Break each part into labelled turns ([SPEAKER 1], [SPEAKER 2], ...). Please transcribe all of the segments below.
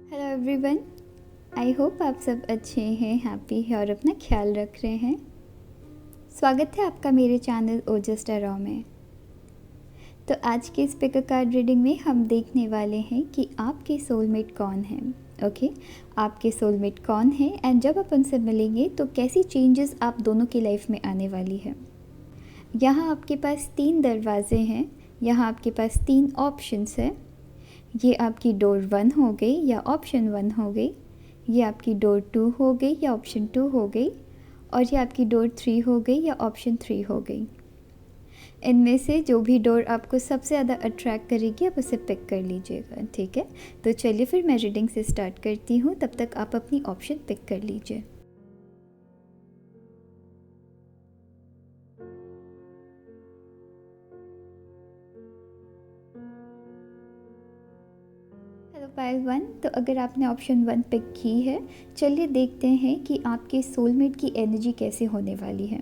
[SPEAKER 1] Hello everyone. I hope आप सब अच्छे हैं, हैप्पी हैं और अपना ख्याल रख रहे हैं। स्वागत है आपका मेरे चैनल ओजस रॉ में। तो आज के इस पिक कार्ड रीडिंग में हम देखने वाले हैं कि आपके सोलमेट कौन है। ओके, आपके सोलमेट कौन है एंड जब आप उनसे मिलेंगे तो कैसी चेंजेस आप दोनों की लाइफ में आने वाली है। यहाँ आपके पास 3 दरवाजे हैं, यहाँ आपके पास 3 ऑप्शंस है। ये आपकी डोर 1 हो गई या ऑप्शन 1 हो गई, ये आपकी डोर 2 हो गई या ऑप्शन 2 हो गई, और ये आपकी डोर 3 हो गई या ऑप्शन 3 हो गई। इनमें से जो भी डोर आपको सबसे ज़्यादा अट्रैक्ट करेगी आप उसे पिक कर लीजिएगा, ठीक है। तो चलिए फिर मैं रीडिंग से स्टार्ट करती हूँ, तब तक आप अपनी ऑप्शन पिक कर लीजिए। हेलो पायल 1, तो अगर आपने ऑप्शन 1 पिक की है, चलिए देखते हैं कि आपके सोलमेट की एनर्जी कैसे होने वाली है।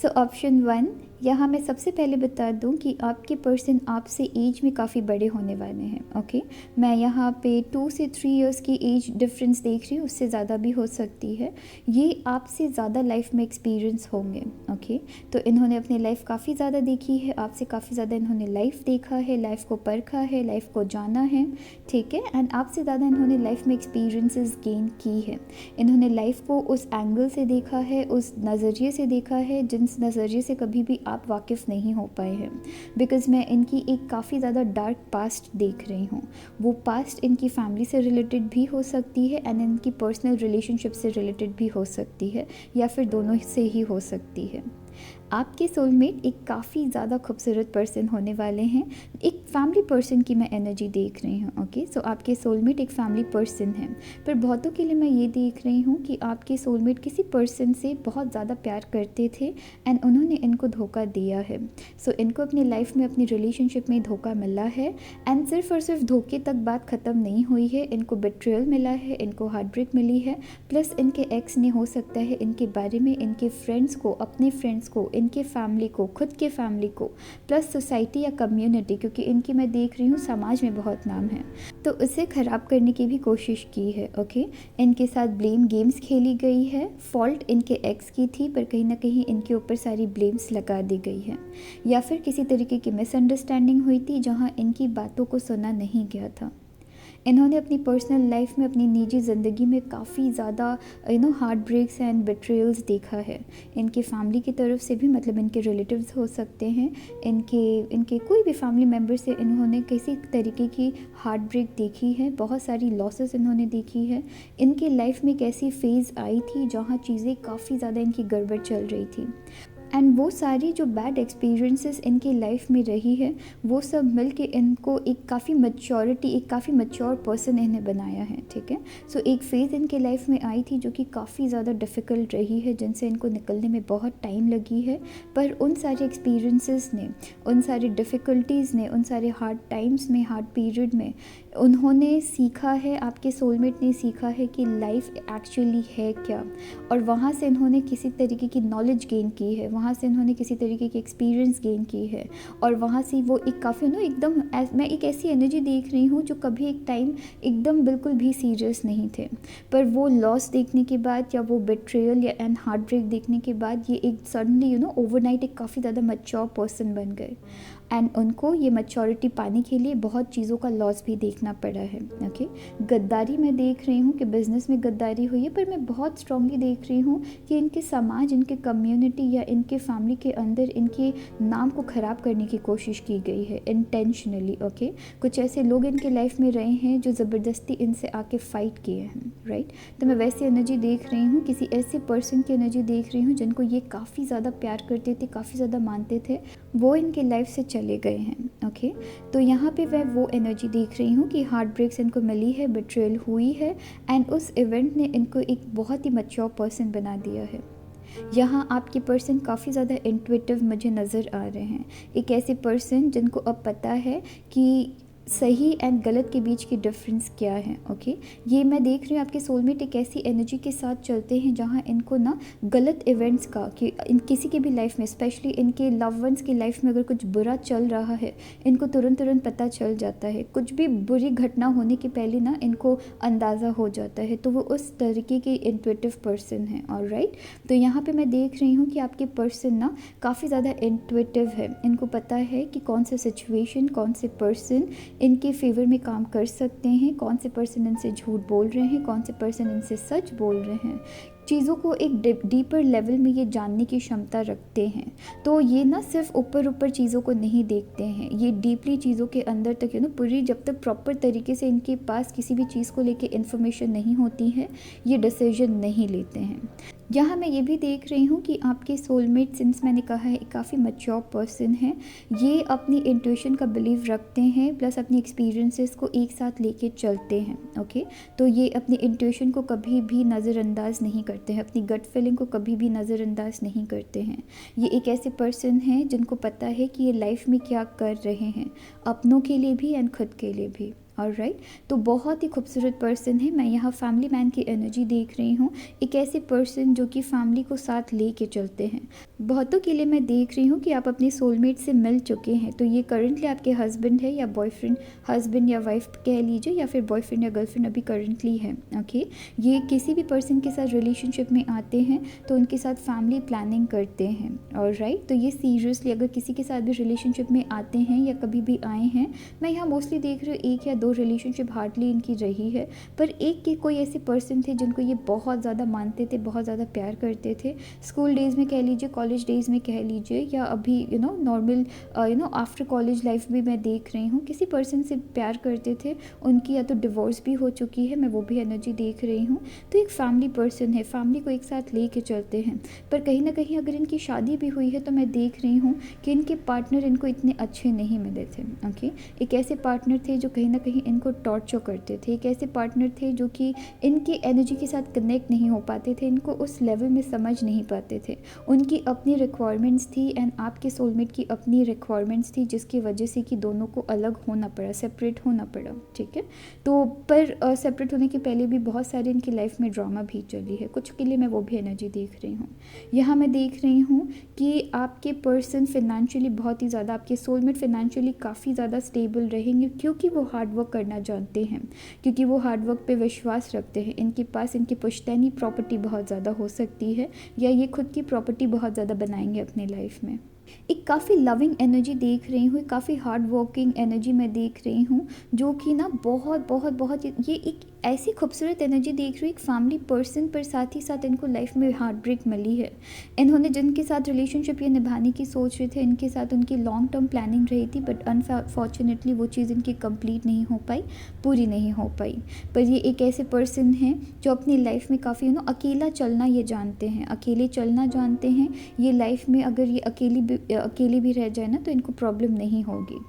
[SPEAKER 1] सो ऑप्शन 1, यहाँ मैं सबसे पहले बता दूँ कि आपके पर्सन आपसे एज में काफ़ी बड़े होने वाले हैं। ओके, मैं यहाँ पे 2 से 3 इयर्स की एज डिफरेंस देख रही हूँ, उससे ज़्यादा भी हो सकती है। ये आपसे ज़्यादा लाइफ में एक्सपीरियंस होंगे। ओके, तो इन्होंने अपनी लाइफ काफ़ी ज़्यादा देखी है, आपसे काफ़ी ज़्यादा इन्होंने लाइफ देखा है, लाइफ को परखा है, लाइफ को जाना है, ठीक है। एंड आपसे ज़्यादा इन्होंने लाइफ में एक्सपीरियंसेस गेन की है। इन्होंने लाइफ को उस एंगल से देखा है, उस नज़रिए से देखा है जिस नज़रिए से कभी भी आप वाकिफ़ नहीं हो पाए हैं। बिकॉज़ मैं इनकी एक काफ़ी ज़्यादा डार्क पास्ट देख रही हूँ। वो पास्ट इनकी फैमिली से रिलेटेड भी हो सकती है एंड इनकी पर्सनल रिलेशनशिप से रिलेटेड भी हो सकती है, या फिर दोनों से ही हो सकती है। आपके सोलमेट एक काफ़ी ज़्यादा खूबसूरत पर्सन होने वाले हैं। एक फैमिली पर्सन की मैं एनर्जी देख रही हूँ। ओके, सो आपके सोलमेट एक फैमिली पर्सन है, पर बहुतों के लिए मैं ये देख रही हूँ कि आपके सोलमेट किसी पर्सन से बहुत ज़्यादा प्यार करते थे एंड उन्होंने इनको धोखा दिया है। सो इनको अपनी लाइफ में अपनी रिलेशनशिप में धोखा मिला है एंड सिर्फ और सिर्फ धोखे तक बात ख़त्म नहीं हुई है। इनको बिट्रेयल मिला है, इनको हार्ट ब्रेक मिली है, प्लस इनके एक्स ने हो सकता है इनके बारे में इनके फ्रेंड्स को, अपने फ्रेंड्स को, इनके फैमिली को, खुद के फैमिली को, प्लस सोसाइटी या कम्युनिटी, क्योंकि इनकी मैं देख रही हूँ समाज में बहुत नाम है, तो उसे ख़राब करने की भी कोशिश की है। ओके, इनके साथ ब्लेम गेम्स खेली गई है। फॉल्ट इनके एक्स की थी, पर कहीं ना कहीं इनके ऊपर सारी ब्लेम्स लगा दी गई है, या फिर किसी तरीके की मिसअंडरस्टैंडिंग हुई थी जहाँ इनकी बातों को सुना नहीं गया था। इन्होंने अपनी पर्सनल लाइफ में, अपनी निजी ज़िंदगी में काफ़ी ज़्यादा हार्ट ब्रेक्स एंड बिट्रेयल्स देखा है। इनके फैमिली की तरफ से भी, मतलब इनके रिलेटिव्स हो सकते हैं, इनके कोई भी फैमिली मेम्बर से इन्होंने किसी तरीके की हार्ट ब्रेक देखी है। बहुत सारी लॉसेस इन्होंने देखी है। इनकी लाइफ में एक ऐसी फेज़ आई थी जहाँ चीज़ें काफ़ी ज़्यादा इनकी गड़बड़ चल रही थी एंड वो सारी जो बैड एक्सपीरियंसेस इनकी लाइफ में रही है, वो सब मिल के इनको एक काफ़ी मैच्योरिटी, एक काफ़ी मैच्योर पर्सन इन्हें बनाया है, ठीक है। सो एक फेज़ इनके लाइफ में आई थी जो कि काफ़ी ज़्यादा डिफ़िकल्ट रही है, जिनसे इनको निकलने में बहुत टाइम लगी है। पर उन सारे एक्सपीरियंसेस ने, उन सारी डिफ़िकल्टीज़ ने, उन सारे हार्ड टाइम्स में, हार्ड पीरियड में उन्होंने सीखा है, आपके सोलमेट ने सीखा है कि लाइफ एक्चुअली है क्या, और वहाँ से इन्होंने किसी तरीके की नॉलेज गेन की है, वहाँ से इन्होंने किसी तरीके की एक्सपीरियंस गेन की है, और वहाँ से वो एक काफ़ी एकदम मैं एक ऐसी एनर्जी देख रही हूँ जो कभी एक टाइम एकदम बिल्कुल भी सीरियस नहीं थे, पर वो लॉस देखने के बाद या वो बिट्रेयल या एंड हार्ट ब्रेक देखने के बाद ये एक सडनली ओवरनाइट एक काफ़ी ज़्यादा मैच्योर पर्सन बन गए एंड उनको ये मैच्योरिटी पाने के लिए बहुत चीज़ों का लॉस भी देखना पड़ा है। ओके, गद्दारी मैं देख रही हूँ कि बिज़नेस में गद्दारी हुई है, पर मैं बहुत स्ट्रांगली देख रही हूँ कि इनके समाज, इनके कम्युनिटी या इनके फैमिली के अंदर इनके नाम को ख़राब करने की कोशिश की गई है इंटेंशनली। ओके, कुछ ऐसे लोग इनके लाइफ में रहे हैं जो ज़बरदस्ती इनसे आके फ़ाइट किए हैं, राइट। तो मैं वैसी एनर्जी देख रही हूँ, किसी ऐसे पर्सन की एनर्जी देख रही हूँ जिनको ये काफ़ी ज़्यादा प्यार करते थे, काफ़ी ज़्यादा मानते थे, वो इनके लाइफ से चले गए हैं। ओके, तो यहाँ पे मैं वो एनर्जी देख रही हूँ कि हार्ट ब्रेक्स इनको मिली है, बिट्रेयल हुई है एंड उस इवेंट ने इनको एक बहुत ही मैच्योर पर्सन बना दिया है। यहाँ आपके पर्सन काफ़ी ज़्यादा इंट्यूटिव मुझे नज़र आ रहे हैं। एक ऐसे पर्सन जिनको अब पता है कि सही एंड गलत के बीच की डिफरेंस क्या है। ओके, ये मैं देख रही हूँ आपके सोलमेट एक ऐसी एनर्जी के साथ चलते हैं जहाँ इनको ना गलत इवेंट्स का, कि इन किसी की भी लाइफ में, स्पेशली इनके लव वंस की लाइफ में अगर कुछ बुरा चल रहा है, इनको तुरंत तुरंत पता चल जाता है। कुछ भी बुरी घटना होने के पहले ना इनको अंदाज़ा हो जाता है। तो वो उस तरीके के इंट्यूटिव पर्सन है। ऑलराइट, तो यहाँ पे मैं देख रही हूँ कि आपके पर्सन ना काफ़ी ज़्यादा इंट्यूटिव है। इनको पता है कि कौन सा सिचुएशन, कौन से पर्सन इनके फेवर में काम कर सकते हैं, कौन से पर्सन इनसे झूठ बोल रहे हैं, कौन से पर्सन इनसे सच बोल रहे हैं। चीज़ों को एक डीपर लेवल में ये जानने की क्षमता रखते हैं। तो ये ना सिर्फ ऊपर ऊपर चीज़ों को नहीं देखते हैं, ये डीपली चीज़ों के अंदर तक पूरी, जब तक प्रॉपर तरीके से इनके पास किसी भी चीज़ को लेके इन्फॉर्मेशन नहीं होती है, ये डिसीजन नहीं लेते हैं। यहाँ मैं ये भी देख रही हूँ कि आपके सोलमेट, सिंस मैंने कहा है, काफ़ी मैच्योर पर्सन है। ये अपनी इंट्यूशन का बिलीव रखते हैं, प्लस अपनी एक्सपीरियंसेस को एक साथ लेके चलते हैं। ओके, तो ये अपनी इंट्यूशन को कभी भी नज़रअंदाज नहीं करते हैं, अपनी गट फीलिंग को कभी भी नज़रअंदाज नहीं करते हैं। ये एक ऐसे पर्सन हैं जिनको पता है कि ये लाइफ में क्या कर रहे हैं, अपनों के लिए भी एंड खुद के लिए भी। ऑलराइट, तो बहुत ही खूबसूरत पर्सन है। मैं यहाँ फैमिली मैन की एनर्जी देख रही हूँ, एक ऐसे पर्सन जो कि फैमिली को साथ ले के चलते हैं। बहुतों के लिए मैं देख रही हूँ कि आप अपने सोलमेट से मिल चुके हैं, तो ये करंटली आपके हस्बैंड है या बॉयफ्रेंड, हस्बैंड या वाइफ कह लीजिए, या फिर बॉयफ्रेंड या गर्लफ्रेंड अभी करंटली है। ओके, ये किसी भी पर्सन के साथ रिलेशनशिप में आते हैं तो उनके साथ फैमिली प्लानिंग करते हैं। ऑलराइट, तो ये सीरियसली अगर किसी के साथ भी रिलेशनशिप में आते हैं या कभी भी आए हैं, मैं यहाँ मोस्टली देख रही हूँ एक या दो रिलेशनशिप हार्डली इनकी रही है, पर एक के कोई ऐसे पर्सन थे जिनको ये बहुत ज़्यादा मानते थे, बहुत ज़्यादा प्यार करते थे। स्कूल डेज़ में कह लीजिए, कॉलेज डेज़ में कह लीजिए, या अभी नॉर्मल आफ्टर कॉलेज लाइफ भी मैं देख रही हूँ, किसी पर्सन से प्यार करते थे। उनकी या तो डिवोर्स भी हो चुकी है, मैं वो भी एनर्जी देख रही हूँ। तो एक फैमिली पर्सन है, फैमिली को एक साथ ले के चलते हैं। पर कहीं ना कहीं अगर इनकी शादी भी हुई है तो मैं देख रही हूँ कि इनके पार्टनर इनको इतने अच्छे नहीं मिले थे। ओके, एक ऐसे पार्टनर थे जो कहीं ना कहीं इनको टॉर्चर करते थे, एक ऐसे पार्टनर थे जो कि इनकी एनर्जी के साथ कनेक्ट नहीं हो पाते थे, इनको उस लेवल में समझ नहीं पाते थे। उनकी अपनी रिक्वायरमेंट्स थी एंड आपके सोलमेट की अपनी रिक्वायरमेंट्स थी, जिसकी वजह से कि दोनों को अलग होना पड़ा, सेपरेट होना पड़ा। ठीक है, तो पर सेपरेट होने के पहले भी बहुत सारे इनकी लाइफ में ड्रामा भी चली है, कुछ के लिए मैं वो भी एनर्जी देख रही हूँ। यहाँ मैं देख रही हूँ कि आपके पर्सन फिनेंशियली बहुत ही ज़्यादा, आपके सोलमेट फिनेंशियली काफ़ी ज़्यादा स्टेबल रहेंगे, क्योंकि वो हार्ड वर्क करना जानते हैं, क्योंकि वो हार्ड वर्क पे विश्वास रखते हैं। इनके पास इनकी पुश्तैनी प्रॉपर्टी बहुत ज़्यादा हो सकती है, या ये खुद की प्रॉपर्टी बहुत ज़्यादा बनाएंगे अपने लाइफ में। एक काफ़ी लविंग एनर्जी देख रही हूँ, काफ़ी हार्ड वर्किंग एनर्जी मैं देख रही हूँ, जो कि ना बहुत बहुत बहुत, ये एक ऐसी खूबसूरत एनर्जी देख रही हूँ एक फैमिली पर्सन, पर साथ ही साथ इनको लाइफ में हार्ट ब्रेक मिली है। इन्होंने जिनके साथ रिलेशनशिप ये निभाने की सोच रहे थे, इनके साथ उनकी लॉन्ग टर्म प्लानिंग रही थी, बट अनफॉर्चुनेटली वो चीज़ इनकी कंप्लीट नहीं हो पाई, पूरी नहीं हो पाई। पर ये एक ऐसे पर्सन हैं जो अपनी लाइफ में काफ़ी अकेला चलना ये जानते हैं, अकेले चलना जानते हैं। ये लाइफ में अगर ये अकेली भी रह जाए ना तो इनको प्रॉब्लम नहीं होगी।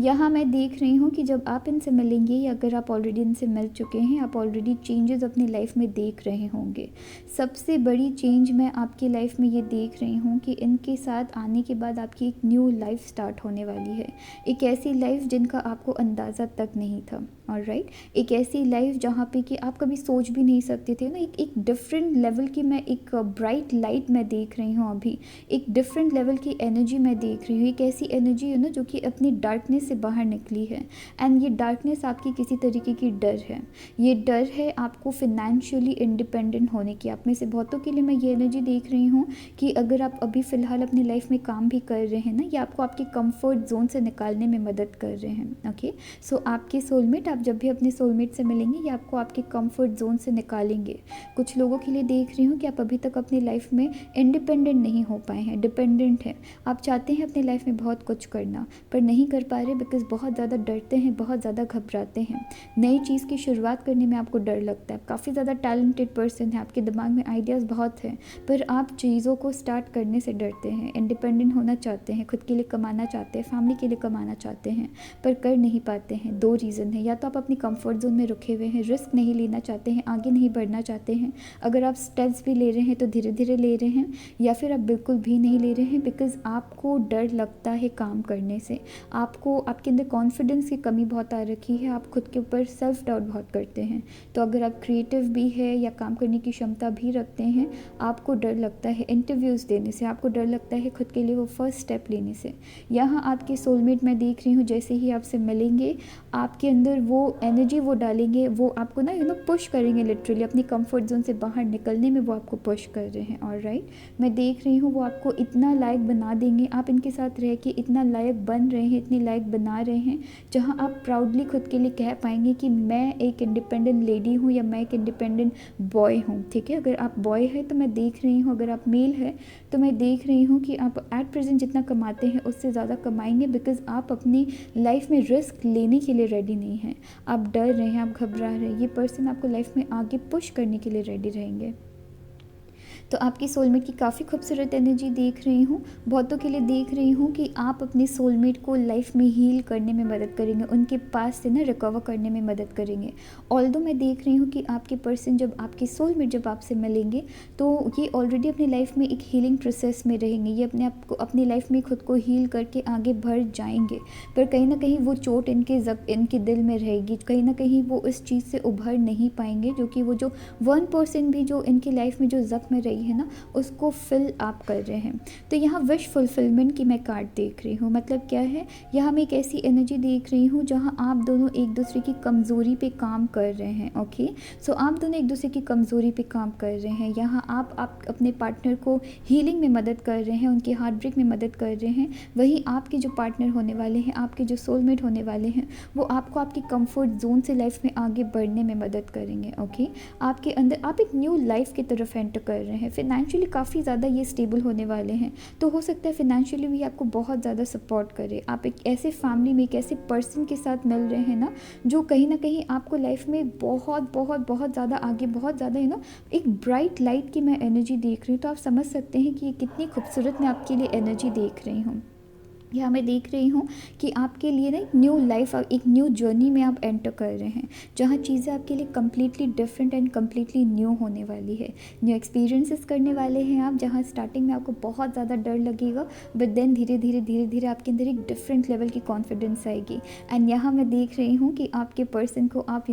[SPEAKER 1] यहाँ मैं देख रही हूँ कि जब आप इनसे मिलेंगे, या अगर आप ऑलरेडी इनसे मिल चुके हैं, आप ऑलरेडी चेंजेस अपनी लाइफ में देख रहे होंगे। सबसे बड़ी चेंज मैं आपकी लाइफ में ये देख रही हूँ कि इनके साथ आने के बाद आपकी एक न्यू लाइफ स्टार्ट होने वाली है, एक ऐसी लाइफ जिनका आपको अंदाज़ा तक नहीं था। ऑलराइट, एक ऐसी लाइफ जहाँ पे कि आप कभी सोच भी नहीं सकते थे ना, एक डिफरेंट लेवल की, मैं एक ब्राइट लाइट मैं देख रही हूँ अभी, एक डिफरेंट लेवल की एनर्जी मैं देख रही हूँ, एक ऐसी एनर्जी है ना जो कि अपनी डार्कनेस से बाहर निकली है। एंड ये डार्कनेस आपकी किसी तरीके की डर है, ये डर है आपको फिनेंशियली इंडिपेंडेंट होने की। आप में से बहुतों के लिए मैं ये एनर्जी देख रही हूँ कि अगर आप अभी फ़िलहाल अपनी लाइफ में काम भी कर रहे हैं ना, ये आपको आपके कंफर्ट जोन से निकालने में मदद कर रहे हैं। ओके, सो आपके सोलमेट, आप जब भी अपने सोलमेट से मिलेंगे, ये आपको आपके कंफर्ट जोन से निकालेंगे। कुछ लोगों के लिए देख रही हूँ कि आप अभी तक अपनी लाइफ में इंडिपेंडेंट नहीं हो पाए हैं, डिपेंडेंट हैं। आप चाहते हैं अपनी लाइफ में बहुत कुछ करना, पर नहीं कर पा रहे, बिकॉज बहुत ज़्यादा डरते हैं, बहुत ज़्यादा घबराते हैं। नई चीज़ की शुरुआत करने में आपको डर लगता है। काफ़ी ज़्यादा टैलेंटेड पर्सन है, आपके दिमाग में आइडियाज़ बहुत हैं, पर आप चीज़ों को स्टार्ट करने से डरते हैं। इंडिपेंडेंट होना चाहते हैं, खुद के लिए कमाना चाहते हैं, फैमिली के लिए कमाना चाहते हैं, पर कर नहीं पाते हैं। दो रीज़न है, या तो आप अपनी कंफर्ट जोन में रुके हुए हैं, रिस्क नहीं लेना चाहते हैं, आगे नहीं बढ़ना चाहते हैं। अगर आप स्टेप्स भी ले रहे हैं तो धीरे धीरे ले रहे हैं, या फिर आप बिल्कुल भी नहीं ले रहे हैं, बिकॉज आपको डर लगता है काम करने से, आपको आपके अंदर कॉन्फिडेंस की कमी बहुत आ रखी है, आप खुद के ऊपर सेल्फ डाउट बहुत करते हैं। तो अगर आप क्रिएटिव भी है या काम करने की क्षमता भी रखते हैं, आपको डर लगता है इंटरव्यूज़ देने से, आपको डर लगता है खुद के लिए वो फर्स्ट स्टेप लेने से। यहाँ आपके सोलमेट मैं देख रही हूँ, जैसे ही आपसे मिलेंगे आपके अंदर वो एनर्जी वो डालेंगे, वो आपको ना पुश करेंगे, लिटरली अपनी कंफर्ट जोन से बाहर निकलने में वो आपको पुश कर रहे हैं। ऑलराइट, मैं देख रही हूँ वो आपको इतना लायक बना देंगे, आप इनके साथ रह के इतना लायक बन रहे हैं, इतनी लायक बना रहे हैं जहाँ आप प्राउडली खुद के लिए कह पाएंगे कि मैं एक इंडिपेंडेंट लेडी हूँ या मैं एक इंडिपेंडेंट बॉय हूँ। ठीक है, अगर आप बॉय है तो मैं देख रही हूँ, अगर आप मेल है तो मैं देख रही हूँ कि आप एट प्रेजेंट जितना कमाते हैं उससे ज़्यादा कमाएंगे, बिकॉज आप अपनी लाइफ में रिस्क लेने के लिए रेडी नहीं हैं, आप डर रहे हैं, आप घबरा रहे हैं। ये पर्सन आपको लाइफ में आगे पुश करने के लिए रेडी रहेंगे। तो आपकी सोलमेट की काफ़ी खूबसूरत एनर्जी देख रही हूँ, बहुतों के लिए देख रही हूँ कि आप अपने सोलमेट को लाइफ में हील करने में मदद करेंगे, उनके पास से ना रिकवर करने में मदद करेंगे। ऑल्दो मैं देख रही हूँ कि आपके पर्सन जब आपके सोलमेट जब आपसे मिलेंगे तो ये ऑलरेडी अपनी लाइफ में एक हीलिंग प्रोसेस में रहेंगे, ये अपने आप को अपनी लाइफ में खुद को हील करके आगे बढ़ जाएंगे, पर कहीं ना कहीं वो चोट इनके दिल में रहेगी, कहीं ना कहीं वो इस चीज़ से उभर नहीं पाएंगे, जो कि वो जो 1% भी जो इनकी लाइफ में जो जख्म रही है ना उसको फिल आप कर रहे हैं। तो यहाँ विश फुलफिलमेंट की मैं कार्ड देख रही हूँ, मतलब क्या है, यहाँ मैं एक ऐसी एनर्जी देख रही हूँ जहाँ आप दोनों एक दूसरे की कमज़ोरी पे काम कर रहे हैं। ओके, सो आप दोनों एक दूसरे की कमज़ोरी पे काम कर रहे हैं, यहाँ आप अपने पार्टनर को हीलिंग में मदद कर रहे हैं, उनके हार्ट ब्रेक में मदद कर रहे हैं। वहीं आपके जो पार्टनर होने वाले हैं, आपके जो सोलमेट होने वाले हैं, वो आपको आपकी कंफर्ट जोन से लाइफ में आगे बढ़ने में मदद करेंगे। ओके, आपके अंदर आप एक न्यू लाइफ की तरफ एंटर कर रहे हैं, फिनेंशियली काफ़ी ज़्यादा ये स्टेबल होने वाले हैं, तो हो सकता है फिनेंशियली भी आपको बहुत ज़्यादा सपोर्ट करे। आप एक ऐसे फैमिली में एक ऐसे पर्सन के साथ मिल रहे हैं ना जो कहीं ना कहीं आपको लाइफ में बहुत बहुत बहुत ज़्यादा आगे, बहुत ज़्यादा एक ब्राइट लाइट की मैं एनर्जी देख रही हूँ। तो आप समझ सकते हैं कि ये कितनी खूबसूरत मैं आपके लिए एनर्जी देख रही हूँ। यहाँ मैं देख रही हूँ कि आपके लिए ना एक न्यू लाइफ, एक न्यू जर्नी में आप एंटर कर रहे हैं, जहाँ चीज़ें आपके लिए completely different and completely new होने वाली है। न्यू एक्सपीरियंसेस करने वाले हैं आप, जहाँ स्टार्टिंग में आपको बहुत ज़्यादा डर लगेगा, बट देन धीरे धीरे आपके अंदर एक डिफरेंट लेवल की कॉन्फिडेंस आएगी। एंड यहाँ मैं देख रही हूँ कि आपके पर्सन को आप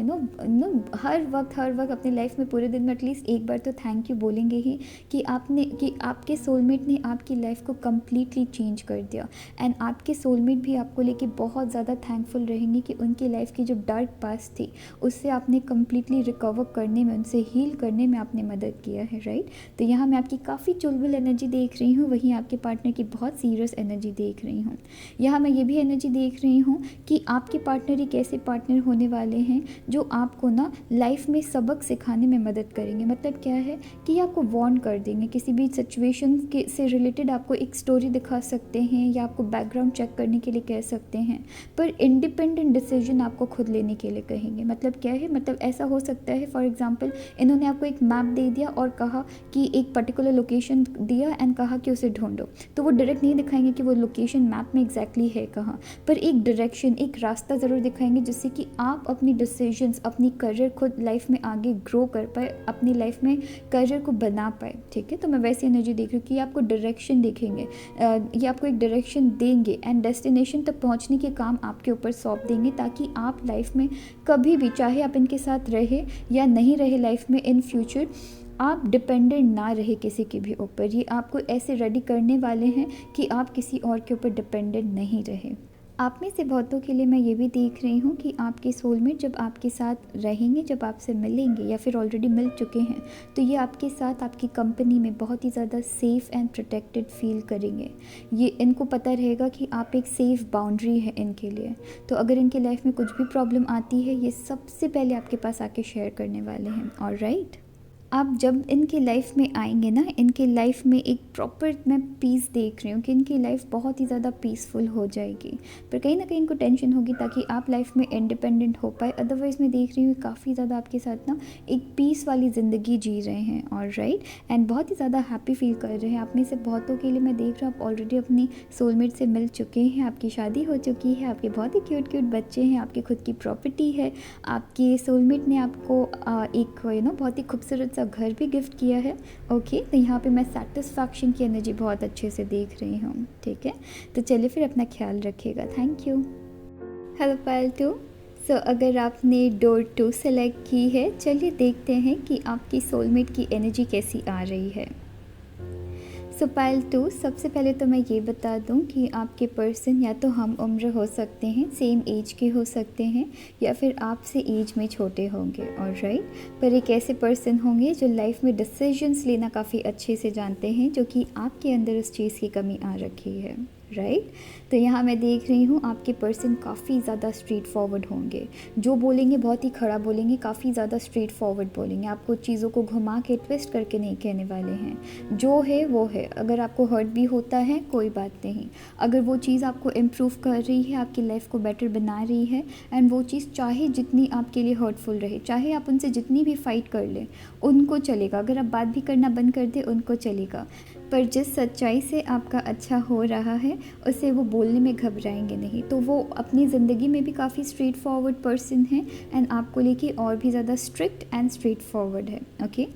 [SPEAKER 1] हर वक्त अपनी लाइफ में पूरे दिन में एटलीस्ट एक बार तो थैंक यू बोलेंगे ही कि आपके सोलमेट ने आपकी लाइफ को कम्प्लीटली चेंज कर दिया। एंड आपके सोलमेट भी आपको लेके बहुत ज़्यादा थैंकफुल रहेंगे कि उनकी लाइफ की जो डार्क पास्ट थी उससे आपने कम्प्लीटली रिकवर करने में, उनसे हील करने में आपने मदद किया है। राइट, तो यहाँ मैं आपकी काफ़ी चुलबुल एनर्जी देख रही हूँ, वहीं आपके पार्टनर की बहुत सीरियस एनर्जी देख रही हूँ। यहाँ मैं ये भी एनर्जी देख रही हूँ कि आपके पार्टनर एक ऐसे पार्टनर होने वाले हैं जो आपको ना लाइफ में सबक सिखाने में मदद करेंगे। मतलब क्या है कि आपको वार्न कर देंगे, किसी भी सिचुएशन के से रिलेटेड आपको एक स्टोरी दिखा सकते हैं या आपको बैकग्राउंड चेक करने के लिए कह सकते हैं, पर इंडिपेंडेंट डिसीजन आपको खुद लेने के लिए कहेंगे। मतलब क्या है, मतलब ऐसा हो सकता है फॉर एग्जांपल इन्होंने आपको एक मैप दे दिया और कहा कि एक पर्टिकुलर लोकेशन दिया एंड कहा कि उसे ढूंढो, तो वो डायरेक्ट नहीं दिखाएंगे कि वो लोकेशन मैप में एग्जैक्टली है कहाँ, पर एक डायरेक्शन, एक रास्ता ज़रूर दिखाएंगे जिससे कि आप अपनी डिसीजंस, अपनी करियर खुद लाइफ में आगे ग्रो कर पाए, अपनी लाइफ में करियर को बना पाए। ठीक है, तो मैं वैसी एनर्जी देख रही हूँ कि आपको डायरेक्शन देखेंगे, ये आपको एक डायरेक्शन देंगे एंड डेस्टिनेशन तक पहुंचने के काम आपके ऊपर सौंप देंगे, ताकि आप लाइफ में कभी भी, चाहे आप इनके साथ रहे या नहीं रहे लाइफ में इन फ्यूचर, आप डिपेंडेंट ना रहे किसी के भी ऊपर। ये आपको ऐसे रेडी करने वाले हैं कि आप किसी और के ऊपर डिपेंडेंट नहीं रहे। आप में से बहुतों के लिए मैं ये भी देख रही हूँ कि आपके सोलमेट जब आपके साथ रहेंगे, जब आपसे मिलेंगे या फिर ऑलरेडी मिल चुके हैं, तो ये आपके साथ आपकी कंपनी में बहुत ही ज़्यादा सेफ़ एंड प्रोटेक्टेड फील करेंगे। ये इनको पता रहेगा कि आप एक सेफ़ बाउंड्री है इनके लिए। तो अगर इनकी लाइफ में कुछ भी प्रॉब्लम आती है, ये सबसे पहले आपके पास आके शेयर करने वाले हैं। ऑलराइट, आप जब इनकी लाइफ में आएंगे ना, इनकी लाइफ में एक प्रॉपर मैं पीस देख रही हूँ कि इनकी लाइफ बहुत ही ज़्यादा पीसफुल हो जाएगी, पर कहीं ना कहीं इनको टेंशन होगी ताकि आप लाइफ में इंडिपेंडेंट हो पाए। अदरवाइज़ मैं देख रही हूँ काफ़ी ज़्यादा आपके साथ ना एक पीस वाली ज़िंदगी जी रहे हैं। ऑलराइट, एंड बहुत ही ज़्यादा हैप्पी फील कर रहे हैं। आप में से बहुतों के लिए मैं देख रही हूँ आप ऑलरेडी अपनी सोलमेट से मिल चुके हैं, आपकी शादी हो चुकी है, आपके बहुत ही क्यूट क्यूट बच्चे हैं, आपकी खुद की प्रॉपर्टी है, आपके सोलमेट ने आपको एक बहुत ही खूबसूरत घर भी गिफ्ट किया है। ओके, तो यहाँ पे मैं सेटिस्फैक्शन की एनर्जी बहुत अच्छे से देख रही हूँ। ठीक है, तो चलिए फिर अपना ख्याल रखिएगा। Thank you. हेलो पायल 2। सो अगर आपने डोर 2 सेलेक्ट की है, चलिए देखते हैं कि आपकी सोलमेट की एनर्जी कैसी आ रही है। सो पायल 2, सबसे पहले तो मैं ये बता दूं कि आपके पर्सन या तो हम उम्र हो सकते हैं, सेम एज के हो सकते हैं, या फिर आपसे एज में छोटे होंगे। ऑलराइट, पर एक ऐसे पर्सन होंगे जो लाइफ में डिसीजंस लेना काफ़ी अच्छे से जानते हैं, जो कि आपके अंदर उस चीज़ की कमी आ रखी है। राइट, तो यहाँ मैं देख रही हूँ आपके पर्सन काफ़ी ज़्यादा स्ट्रेट फॉरवर्ड होंगे। जो बोलेंगे बहुत ही खड़ा बोलेंगे, काफ़ी ज़्यादा स्ट्रेट फॉरवर्ड बोलेंगे। आपको चीज़ों को घुमा के ट्विस्ट करके नहीं कहने वाले हैं। जो है वो है। अगर आपको हर्ट भी होता है कोई बात नहीं, अगर वो चीज़ आपको इम्प्रूव कर रही है, आपकी लाइफ को बेटर बना रही है, एंड वो चीज़ चाहे जितनी आपके लिए हर्टफुल रहे, चाहे आप उनसे जितनी भी फाइट कर लें, उनको चलेगा। अगर आप बात भी करना बंद कर दें, उनको चलेगा। पर जिस सच्चाई से आपका अच्छा हो रहा है, उससे वो बोलने में घबराएंगे नहीं। तो वो अपनी ज़िंदगी में भी काफ़ी स्ट्रेट फॉरवर्ड पर्सन है, एंड आपको लेके और भी ज़्यादा स्ट्रिक्ट एंड स्ट्रेट फॉरवर्ड है। ओके,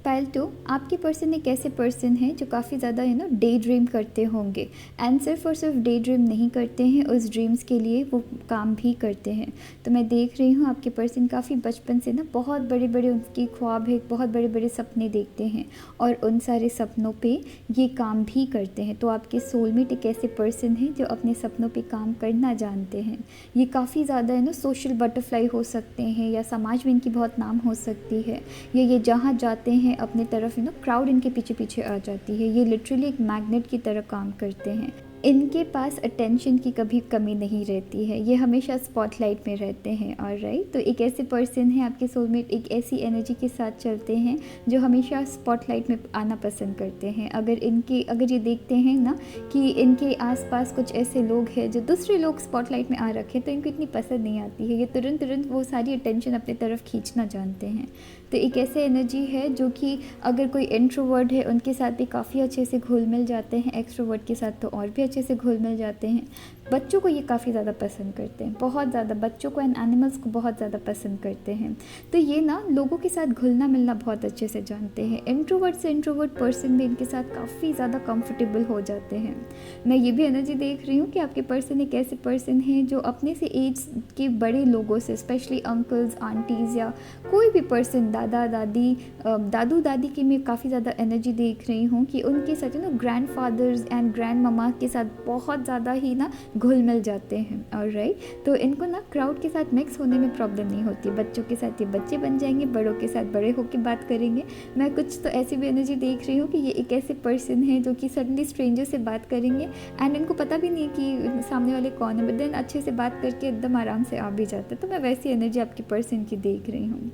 [SPEAKER 1] पायल 2, आपके पर्सन एक ऐसे पर्सन है जो काफ़ी ज़्यादा डे ड्रीम करते होंगे, एंड सिर्फ और सिर्फ डे ड्रीम नहीं करते हैं, उस ड्रीम्स के लिए वो काम भी करते हैं। तो मैं देख रही हूँ आपके पर्सन काफ़ी बचपन से बहुत बड़े बड़े उनकी ख्वाब है, बहुत बड़े बड़े सपने देखते हैं, और उन सारे सपनों पे ये काम भी करते हैं। तो आपके सोलमेट एक ऐसे पर्सन है जो अपने सपनों पे काम करना जानते हैं। ये काफ़ी ज़्यादा सोशल बटरफ्लाई हो सकते हैं, या समाज में इनकी बहुत नाम हो सकती है, या ये जहाँ जाते हैं अपने तरफ क्राउड इनके पीछे पीछे आ जाती है। ये लिटरली एक मैग्नेट की तरह काम करते हैं। इनके पास अटेंशन की कभी कमी नहीं रहती है, ये हमेशा स्पॉटलाइट में रहते हैं। और राइट, तो एक ऐसे पर्सन है आपके सोलमेट, एक ऐसी एनर्जी के साथ चलते हैं जो हमेशा स्पॉटलाइट में आना पसंद करते हैं। अगर ये देखते हैं ना कि इनके आसपास कुछ ऐसे लोग हैं जो दूसरे लोग स्पॉटलाइट में आ रखे, तो इनको इतनी पसंद नहीं आती है। ये तुरंत वो सारी अटेंशन अपने तरफ खींचना जानते हैं। तो एक ऐसे एनर्जी है जो कि अगर कोई इंट्रोवर्ट है, उनके साथ भी काफ़ी अच्छे से घुल मिल जाते हैं, एक्सट्रोवर्ट के साथ तो और भी अच्छे से घुल मिल जाते हैं। बच्चों को ये काफ़ी ज़्यादा पसंद करते हैं, बहुत ज़्यादा बच्चों को एंड एनिमल्स को बहुत ज़्यादा पसंद करते हैं। तो ये लोगों के साथ घुलना मिलना बहुत अच्छे से जानते हैं। इंट्रोवर्ट से इंट्रोवर्ट पर्सन भी इनके साथ काफ़ी ज़्यादा कंफर्टेबल हो जाते हैं। मैं ये भी एनर्जी देख रही हूँ कि आपके पर्सन एक ऐसे पर्सन है जो अपने से एज के बड़े लोगों से, स्पेशली अंकल्स, आंटीज़, या कोई भी पर्सन, दादा दादी, दादू दादी की मैं काफ़ी ज़्यादा एनर्जी देख रही हूँ कि उनके साथ grand fathers and grand mama के साथ बहुत ज़्यादा ही घुल मिल जाते हैं। और राइट, तो इनको क्राउड के साथ मिक्स होने में प्रॉब्लम नहीं होती। बच्चों के साथ ये बच्चे बन जाएंगे, बड़ों के साथ बड़े होकर बात करेंगे। मैं कुछ तो ऐसी भी एनर्जी देख रही हूँ कि ये एक ऐसे पर्सन है जो कि सडनली स्ट्रेंजर से बात करेंगे, एंड इनको पता भी नहीं कि सामने वाले कौन है, बट देन अच्छे से बात करके एकदम आराम से आ भी जाता है। तो मैं वैसी एनर्जी आपके पर्सन की देख रही हूँ।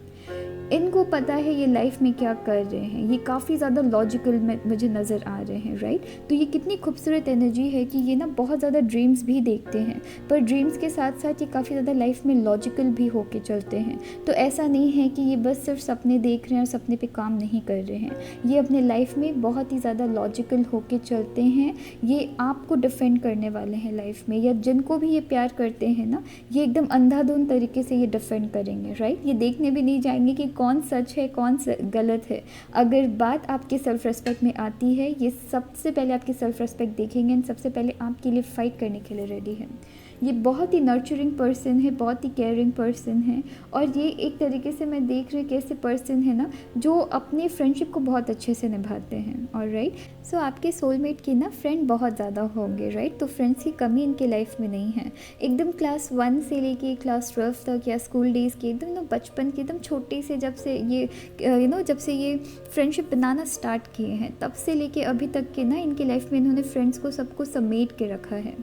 [SPEAKER 1] इनको पता है ये लाइफ में क्या कर रहे हैं, ये काफ़ी ज़्यादा लॉजिकल में मुझे नज़र आ रहे हैं। राइट, तो ये कितनी खूबसूरत एनर्जी है कि ये बहुत ज़्यादा ड्रीम्स भी देखते हैं, पर ड्रीम्स के साथ साथ ये काफ़ी ज़्यादा लाइफ में लॉजिकल भी होके चलते हैं। तो ऐसा नहीं है कि ये बस सिर्फ सपने देख रहे हैं और सपने पे काम नहीं कर रहे हैं। ये अपने लाइफ में बहुत ही ज़्यादा लॉजिकल होके चलते हैं। ये आपको डिफेंड करने वाले हैं लाइफ में, या जिनको भी ये प्यार करते हैं ये एकदम अंधाधुंध तरीके से ये डिफेंड करेंगे। राइट, ये देखने भी नहीं जाएंगे कि कौन सच है कौन गलत है। अगर बात आपके सेल्फ रेस्पेक्ट में आती है, ये सबसे पहले आपकी सेल्फ रेस्पेक्ट देखेंगे, एंड सबसे पहले आपके लिए फ़ाइट करने के लिए रेडी है। ये बहुत ही नर्चरिंग पर्सन है, बहुत ही केयरिंग पर्सन है, और ये एक तरीके से मैं देख रही हूँ कि ऐसे पर्सन है जो अपने फ्रेंडशिप को बहुत अच्छे से निभाते हैं। और राइट, सो आपके सोलमेट के फ्रेंड बहुत ज़्यादा होंगे। राइट, तो फ्रेंड्स की कमी इनके लाइफ में नहीं है। एकदम क्लास 1 से लेके क्लास 12 तक, या स्कूल डेज़ के एकदम बचपन के एकदम छोटे से, जब से ये जब से ये फ्रेंडशिप बनाना स्टार्ट किए हैं, तब से लेके अभी तक के इनके लाइफ में इन्होंने फ्रेंड्स को सबको समेट के रखा है।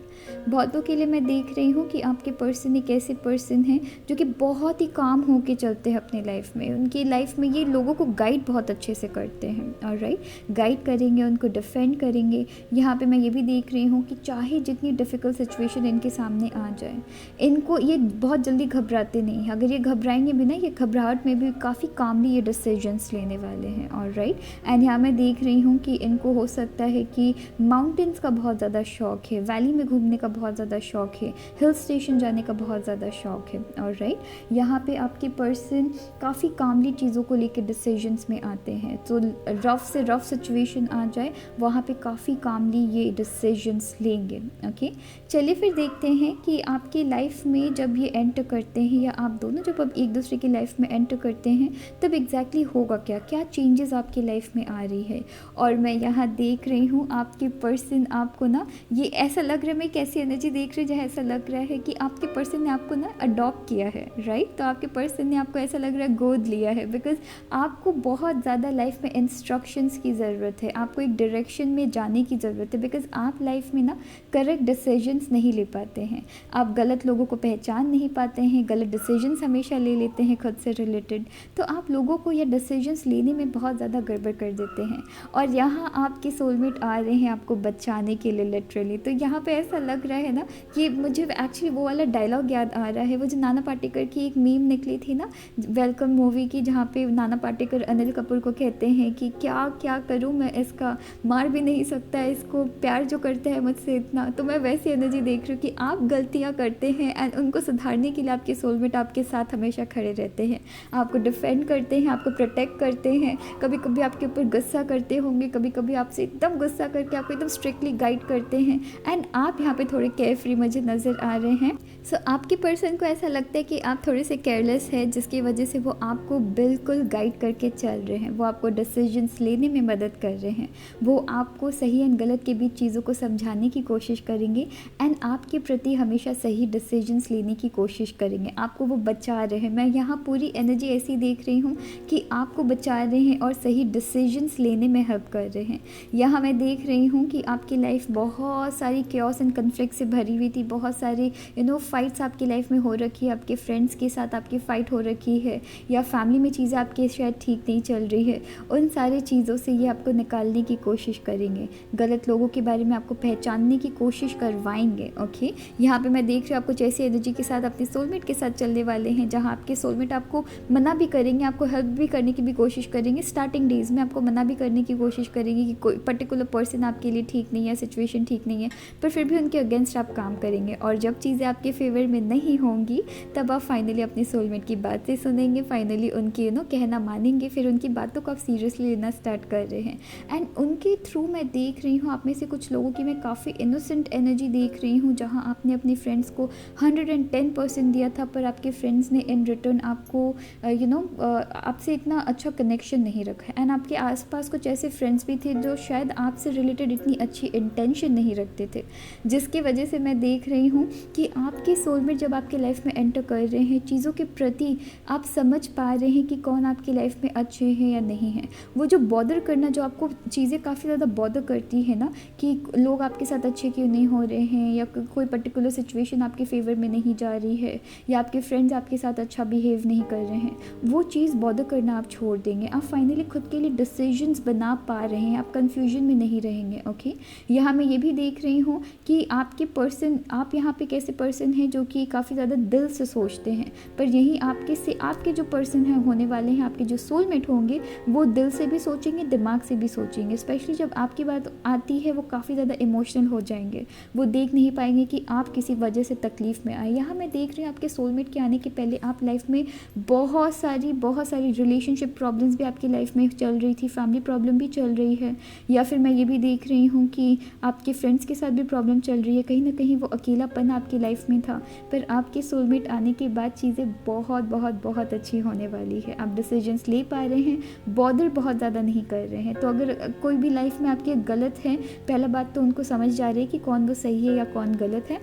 [SPEAKER 1] बहुतों के लिए मैं देख रही हूँ कि आपके पर्सन एक ऐसे पर्सन हैं जो कि बहुत ही काम होके चलते हैं अपने लाइफ में। उनकी लाइफ में ये लोगों को गाइड बहुत अच्छे से करते हैं। और राइट, गाइड करेंगे, उनको डिफेंड करेंगे। यहाँ पे मैं ये भी देख रही हूँ कि चाहे जितनी डिफ़िकल्ट सिचुएशन इनके सामने आ जाए, इनको ये बहुत जल्दी घबराते नहीं हैं। अगर ये घबराएंगे भी ये घबराहट में भी काफ़ी कामली ये डिसीजंस लेने वाले हैं। और राइट, एंड यहाँ मैं देख रही हूँ कि इनको हो सकता है कि माउंटेन्स का बहुत ज़्यादा शौक़ है, वैली में घूमने का बहुत ज़्यादा शौक़ है, हिल स्टेशन जाने का बहुत ज़्यादा शौक़ है। और राइट, यहाँ पे आपके पर्सन काफ़ी कामली चीज़ों को लेकर डिसीजंस में आते हैं। तो रफ़ से रफ़ सिचुएशन आ जाए, वहाँ पे काफ़ी कामली ये डिसीजंस लेंगे। ओके, चलिए फिर देखते हैं कि आपकी लाइफ में जब ये एंटर करते हैं, या आप दोनों जब अब एक दूसरे की लाइफ में एंटर करते हैं, तब एग्जैक्टली होगा क्या, क्या चेंजेस आपकी लाइफ में आ रही है। और मैं यहाँ देख रही हूँ आपके पर्सन आपको ना, ये ऐसा लग रहा है, मैं कैसी एनर्जी देख रही हूँ जहाँ ऐसा लग रहा है कि आपके पर्सन ने आपको ना अडॉप्ट किया है। राइट, तो आपके पर्सन ने आपको ऐसा लग रहा है गोद लिया है, बिकॉज आपको बहुत ज़्यादा लाइफ में इंस्ट्रक्शंस की ज़रूरत है, आपको एक डायरेक्शन में जाने की ज़रूरत है। बिकॉज आप लाइफ में ना करेक्ट डिसीजंस नहीं ले पाते हैं, आप गलत लोगों को पहचान नहीं पाते हैं, गलत डिसीजंस हमेशा ले लेते हैं खुद से रिलेटेड। तो आप लोगों को यह डिसीजंस लेने में बहुत ज़्यादा गड़बड़ कर देते हैं। और यहाँ आपके सोलमेट आ रहे हैं आपको बचाने के लिए लिटरली। तो यहाँ पे ऐसा लग रहा है ना कि मुझे एक्चुअली वो वाला डायलॉग याद आ रहा है, वो जो नाना पाटेकर की एक मीम निकली थी ना वेलकम मूवी की, जहाँ पे नाना पाटेकर अनिल कपूर को कहते हैं कि क्या क्या करूँ मैं, इसका मार भी नहीं सकता, इसको प्यार जो करता है मुझसे इतना। तो मैं वैसी एनर्जी देख रही हूँ कि आप गलतियाँ करते हैं एंड उनको सुधारने के लिए आपके सोलमेट आपके साथ हमेशा खड़े रहते हैं, आपको डिफेंड करते हैं, आपको प्रोटेक्ट करते हैं। कभी कभी आपके ऊपर गुस्सा करते होंगे, कभी कभी आपसे एकदम गुस्सा करके आपको एकदम स्ट्रिक्टली गाइड करते हैं, एंड आप यहाँ पे थोड़े केयरफ्री मुझे नज़र आ रहे हैं। सो आपके पर्सन को ऐसा लगता है कि आप थोड़े से केयरलेस है, जिसकी वजह से वो आपको बिल्कुल गाइड करके चल रहे हैं, वो आपको डिसीजंस लेने में मदद कर रहे हैं, वो आपको सही एंड गलत के बीच चीज़ों को समझाने की कोशिश करेंगे एंड आपके प्रति हमेशा सही डिसीजंस लेने की कोशिश करेंगे, आपको वो बचा रहे हैं। मैं यहाँ पूरी एनर्जी ऐसी देख रही हूँ कि आपको बचा रहे हैं और सही डिसीजंस लेने में हेल्प कर रहे हैं। यहाँ मैं देख रही हूँ कि आपकी लाइफ बहुत सारी क्योस एंड कन्फ्लिक्ट से भरी हुई थी, बहुत सारी फाइट्स आपकी लाइफ में हो रखी है, आपके फ्रेंड्स के साथ आपकी फ़ाइट हो रखी है, या फैमिली में चीज़ें आपके शायद ठीक नहीं चल रही है। उन सारी चीज़ों से ये आपको निकालने की कोशिश करेंगे, गलत लोगों के बारे में आपको पहचानने की कोशिश करवाएंगे। ओके, यहाँ पे मैं देख रही हूँ आप कुछ ऐसी एनर्जी के साथ अपने सोलमेट के साथ चलने वाले हैं, जहाँ आपके सोलमेट आपको मना भी करेंगे, आपको हेल्प भी करने की भी कोशिश करेंगे, स्टार्टिंग डेज में आपको मना भी करने की कोशिश करेंगे कि कोई पर्टिकुलर पर्सन आपके लिए ठीक नहीं है, सिचुएशन ठीक नहीं है, पर फिर भी उनके अगेंस्ट आप काम करेंगे। और जब चीज़ें आपके फेवर में नहीं होंगी, तब आप फाइनली अपने सोलमेट की बातें सुनेंगे, फाइनली उनकी कहना मानेंगे, फिर उनकी बातों को आप सीरियसली लेना स्टार्ट कर रहे हैं। एंड उनके थ्रू मैं देख रही हूँ आप में से कुछ लोगों की मैं काफ़ी इनोसेंट एनर्जी देख रही हूँ, जहाँ आपने अपने फ्रेंड्स को 110% दिया था, पर आपके फ्रेंड्स ने इन रिटर्न आपको आपसे इतना अच्छा कनेक्शन नहीं रखा। एंड आपके आसपास कुछ ऐसे फ्रेंड्स भी थे जो शायद आपसे रिलेटेड इतनी अच्छी इंटेंशन नहीं रखते थे, जिसकी वजह से मैं देख रही हूँ कि आपके सोलमेट जब आपके लाइफ में एंटर कर रहे हैं, चीज़ों के प्रति आप समझ पा रहे हैं कि कौन आपकी लाइफ में अच्छे हैं या नहीं हैं। वो जो बॉदर करना, जो आपको चीज़ें काफ़ी ज़्यादा बॉदर करती है ना, कि लोग आपके साथ अच्छे क्यों नहीं हो रहे हैं, या कोई पर्टिकुलर सिचुएशन आपके फेवर में नहीं जा रही है, या आपके फ्रेंड्स आपके साथ अच्छा बिहेव नहीं कर रहे हैं, वो चीज़ बॉदर करना आप छोड़ देंगे। आप फाइनली खुद के लिए डिसीजंस बना पा रहे हैं, आप कन्फ्यूजन में नहीं रहेंगे। ओके, यहाँ मैं ये भी देख रही हूँ कि आपके पर्सन, आप यहाँ पे कैसे पर्सन हैं जो कि काफ़ी ज़्यादा दिल से सोचते हैं, पर यही आपके जो पर्सन हैं होने वाले हैं, आपके जो सोलमेट होंगे, वो दिल से भी सोचेंगे, दिमाग से भी सोचेंगे। स्पेशली जब आपकी बात आती है, वो काफ़ी ज़्यादा इमोशनल हो जाएंगे, वो देख नहीं पाएंगे कि आप किसी वजह से तकलीफ़ में आए। यहाँ मैं देख रही हूँ आपके सोलमेट के आने के पहले आप लाइफ में बहुत सारी रिलेशनशिप प्रॉब्लम्स भी आपकी लाइफ में चल रही थी, फैमिली प्रॉब्लम भी चल रही है, या फिर मैं ये भी देख रही हूँ कि आपके फ्रेंड्स के साथ भी प्रॉब्लम चल रही है, कहीं ना कहीं वो अकेलापन आपकी लाइफ में था। पर आपके सोलमेट आने के बाद चीज़ें बहुत अच्छी होने वाली है, आप डिसीजंस ले पा रहे हैं, बॉदर बहुत ज़्यादा नहीं कर रहे हैं। तो अगर कोई भी लाइफ में आपके गलत है, पहला बात तो उनको समझ जा रही है कि कौन वो सही है या कौन गलत है।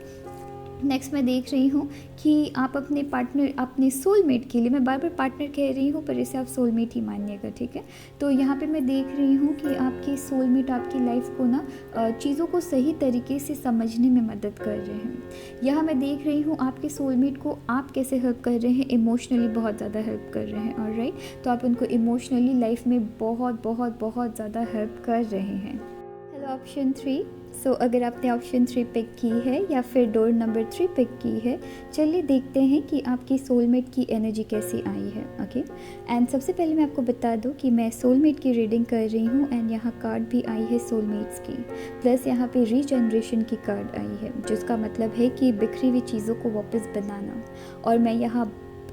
[SPEAKER 1] नेक्स्ट मैं देख रही हूँ कि आप अपने पार्टनर, अपने सोलमेट के लिए, मैं बार बार पार्टनर कह रही हूँ पर इसे आप सोलमेट ही मानिएगा, ठीक है। तो यहाँ पे मैं देख रही हूँ कि आपके सोलमेट आपकी लाइफ को ना चीज़ों को सही तरीके से समझने में मदद कर रहे हैं। यहाँ मैं देख रही हूँ आपके सोलमेट को आप कैसे हेल्प कर रहे हैं, इमोशनली बहुत ज़्यादा हेल्प कर रहे हैं। ऑलराइट, तो आप उनको इमोशनली लाइफ में बहुत ज़्यादा हेल्प कर रहे हैं। हेलो ऑप्शन 3, सो अगर आपने ऑप्शन 3 पिक की है या फिर डोर नंबर 3 पिक की है, चलिए देखते हैं कि आपकी सोलमेट की एनर्जी कैसी आई है। ओके, एंड सबसे पहले मैं आपको बता दूं कि मैं सोलमेट की रीडिंग कर रही हूं एंड यहाँ कार्ड भी आई है सोलमेट्स की, प्लस यहाँ पे रीजनरेशन की कार्ड आई है, जिसका मतलब है कि बिखरी हुई चीज़ों को वापस बनाना। और मैं यहाँ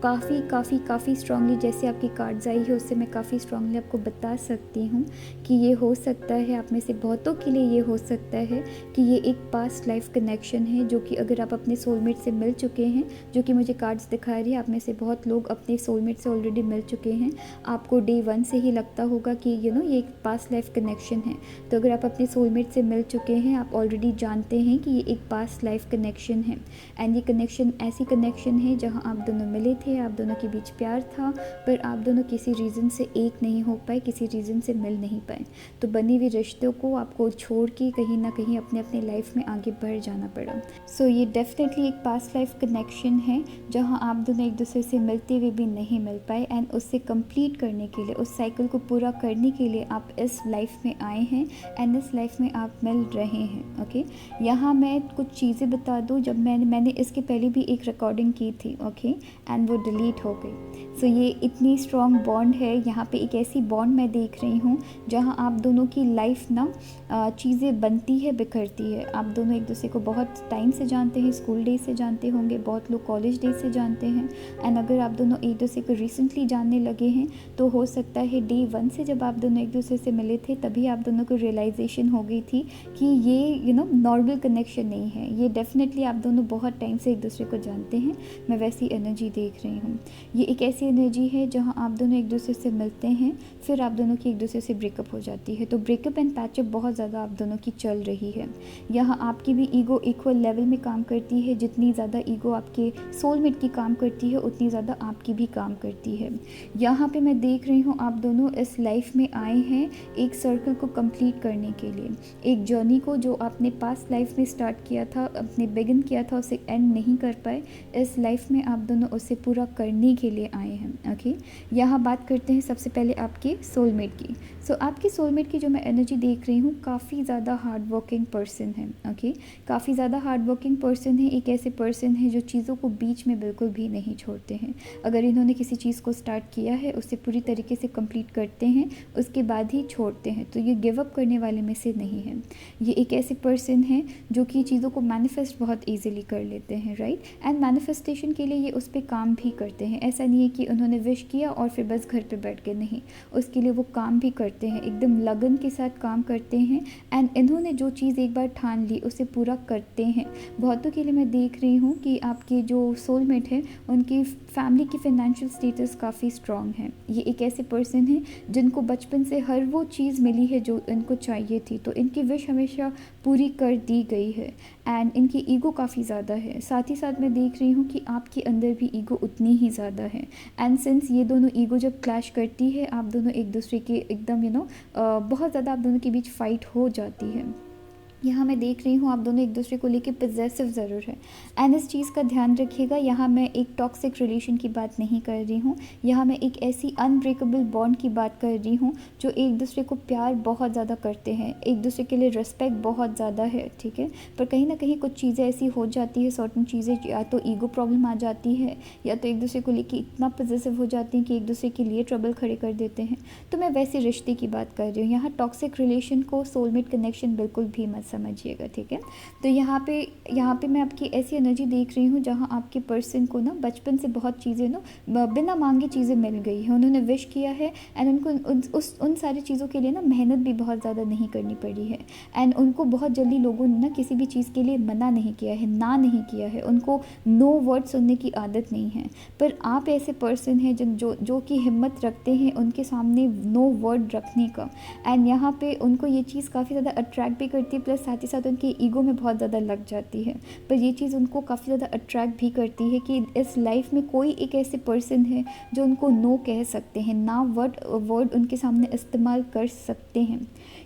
[SPEAKER 1] काफ़ी स्ट्रांगली, जैसे आपकी कार्ड्स आई है उससे मैं काफ़ी स्ट्रांगली आपको बता सकती हूँ कि ये हो सकता है, आप में से बहुतों के लिए ये हो सकता है कि ये एक पास्ट लाइफ कनेक्शन है, जो कि अगर आप अपने सोलमेट से मिल चुके हैं, जो कि मुझे कार्ड्स दिखा रही है, आप में से बहुत लोग अपने सोलमेट से ऑलरेडी मिल चुके हैं। आपको डे 1 से ही लगता होगा कि ये एक पास्ट लाइफ कनेक्शन है। तो अगर आप अपने सोलमेट से मिल चुके हैं, आप ऑलरेडी जानते हैं कि ये एक पास्ट लाइफ कनेक्शन है। एंड ये कनेक्शन ऐसी कनेक्शन है जहाँ आप दोनों मिले थे, आप दोनों के बीच प्यार था, पर आप दोनों किसी रीज़न से एक नहीं हो पाए, किसी रीज़न से मिल नहीं पाए। तो बनी हुई रिश्तों को आपको छोड़ के कहीं ना कहीं अपने अपने लाइफ में आगे बढ़ जाना पड़ा। सो ये डेफिनेटली एक पास्ट लाइफ कनेक्शन है जहां आप दोनों एक दूसरे से मिलते हुए भी नहीं मिल पाए, एंड उससे कंप्लीट करने के लिए, उस साइकिल को पूरा करने के लिए आप इस लाइफ में आए हैं एंड इस लाइफ में आप मिल रहे हैं। ओके, यहाँ मैं कुछ चीज़ें बता दूँ। जब मैंने इसके पहले भी एक रिकॉर्डिंग की थी, ओके, एंड वो डिलीट हो गई। सो ये इतनी स्ट्रॉन्ग बॉन्ड है, यहाँ पे एक ऐसी बॉन्ड मैं देख रही हूँ जहाँ आप दोनों की लाइफ ना चीज़ें बनती है, बिखरती है। आप दोनों एक दूसरे को बहुत टाइम से जानते हैं, स्कूल डेज से जानते होंगे, बहुत लोग कॉलेज डेज से जानते हैं। एंड अगर आप दोनों एक दूसरे को रिसेंटली जानने लगे हैं तो हो सकता है डे 1 से जब आप दोनों एक दूसरे से मिले थे तभी आप दोनों को रियलाइजेशन हो गई थी कि ये नॉर्मल कनेक्शन नहीं है, ये डेफिनेटली आप दोनों बहुत टाइम से एक दूसरे को जानते हैं। मैं वैसी एनर्जी देख रही हूँ। ये एक ऐसी एनर्जी है जहाँ आप दोनों एक दूसरे से मिलते हैं, फिर आप दोनों की एक दूसरे से ब्रेकअप हो जाती है। तो ब्रेकअप एंड पैचअप बहुत ज़्यादा आप दोनों की चल रही है। यहाँ आपकी भी ईगो इक्वल लेवल में काम करती है। जितनी ज़्यादा ईगो आपके सोलमेट की काम करती है उतनी ज़्यादा आपकी भी काम करती है। यहाँ पे मैं देख रही हूँ आप दोनों इस लाइफ में आए हैं एक सर्कल को कंप्लीट करने के लिए, एक जर्नी को जो आपने पास्ट लाइफ में स्टार्ट किया था, अपने बिगिन किया था, उसे एंड नहीं कर पाए, इस लाइफ में आप दोनों उसे पूरा करने के लिए आए हैं। ओके, यहाँ बात करते हैं सबसे पहले आपके सोलमेट की। सो आपके सोलमेट की जो मैं एनर्जी देख रही हूँ, काफ़ी ज़्यादा हार्ड वर्किंग पर्सन है। ओके, काफ़ी ज़्यादा हार्ड वर्किंग पर्सन है। एक ऐसे पर्सन है जो चीज़ों को बीच में बिल्कुल भी नहीं छोड़ते हैं। अगर इन्होंने किसी चीज़ को स्टार्ट किया है उसे पूरी तरीके से कंप्लीट करते हैं, उसके बाद ही छोड़ते हैं। तो ये गिव अप करने वाले में से नहीं है। ये एक ऐसे पर्सन है जो कि चीज़ों को मैनिफेस्ट बहुत ईजिली कर लेते हैं, राइट। एंड मैनिफेस्टेशन के लिए ये उस पर काम भी करते हैं। ऐसा नहीं है कि उन्होंने विश किया और फिर बस घर पे बैठ के, नहीं, उसके लिए वो काम भी करते हैं, एकदम लगन के साथ काम करते हैं। एंड इन्होंने जो चीज़ एक बार ठान ली उसे पूरा करते हैं। बहुतों के लिए मैं देख रही हूँ कि आपके जो सोलमेट है उनकी फैमिली की फाइनेंशियल स्टेटस काफ़ी स्ट्रॉन्ग है। ये एक ऐसे पर्सन है जिनको बचपन से हर वो चीज़ मिली है जो इनको चाहिए थी, तो इनकी विश हमेशा पूरी कर दी गई है। एंड इनकी ईगो काफ़ी ज़्यादा है। साथ ही साथ मैं देख रही हूँ कि आपके अंदर भी ईगो उतनी ही ज़्यादा है। एंड सिंस ये दोनों ईगो जब क्लैश करती है, आप दोनों एक दूसरे के एकदम बहुत ज़्यादा आप दोनों के बीच फाइट हो जाती है। यहाँ मैं देख रही हूँ आप दोनों एक दूसरे को लेके पजेसिव ज़रूर है। एंड इस चीज़ का ध्यान रखिएगा, यहाँ मैं एक टॉक्सिक रिलेशन की बात नहीं कर रही हूँ, यहाँ मैं एक ऐसी अनब्रेकेबल बॉन्ड की बात कर रही हूँ जो एक दूसरे को प्यार बहुत ज़्यादा करते हैं, एक दूसरे के लिए रिस्पेक्ट बहुत ज़्यादा है, ठीक है। पर कहीं ना कहीं कुछ चीज़ें ऐसी हो जाती है, सर्टन चीज़ें, या तो ईगो प्रॉब्लम आ जाती है या तो एक दूसरे को लेके इतना पजेसिव हो जाती हैं कि एक दूसरे के लिए ट्रबल खड़े कर देते हैं। तो मैं वैसे रिश्ते की बात कर रही हूँ। यहाँ टॉक्सिक रिलेशन को सोलमेट कनेक्शन बिल्कुल भी मत समझिएगा, ठीक है। तो यहाँ पे मैं आपकी ऐसी एनर्जी देख रही हूँ जहाँ आपके पर्सन को ना बचपन से बहुत चीज़ें बिना मांगे चीज़ें मिल गई हैं। उन्होंने विश किया है एंड उनको उन सारी चीज़ों के लिए ना मेहनत भी बहुत ज़्यादा नहीं करनी पड़ी है। एंड उनको बहुत जल्दी लोगों ने ना किसी भी चीज़ के लिए मना नहीं किया है, ना नहीं किया है। उनको नो वर्ड सुनने की आदत नहीं है। पर आप ऐसे पर्सन हैं जो कि हिम्मत रखते हैं उनके सामने नो वर्ड रखने का। एंड यहाँ पे उनको ये चीज़ काफ़ी ज़्यादा अट्रैक्ट भी करती है, प्लस साथ ही साथ उनके ईगो में बहुत ज़्यादा लग जाती है। पर ये चीज़ उनको काफ़ी ज़्यादा अट्रैक्ट भी करती है कि इस लाइफ में कोई एक ऐसे पर्सन है जो उनको नो कह सकते हैं, ना वर्ड उनके सामने इस्तेमाल कर सकते हैं।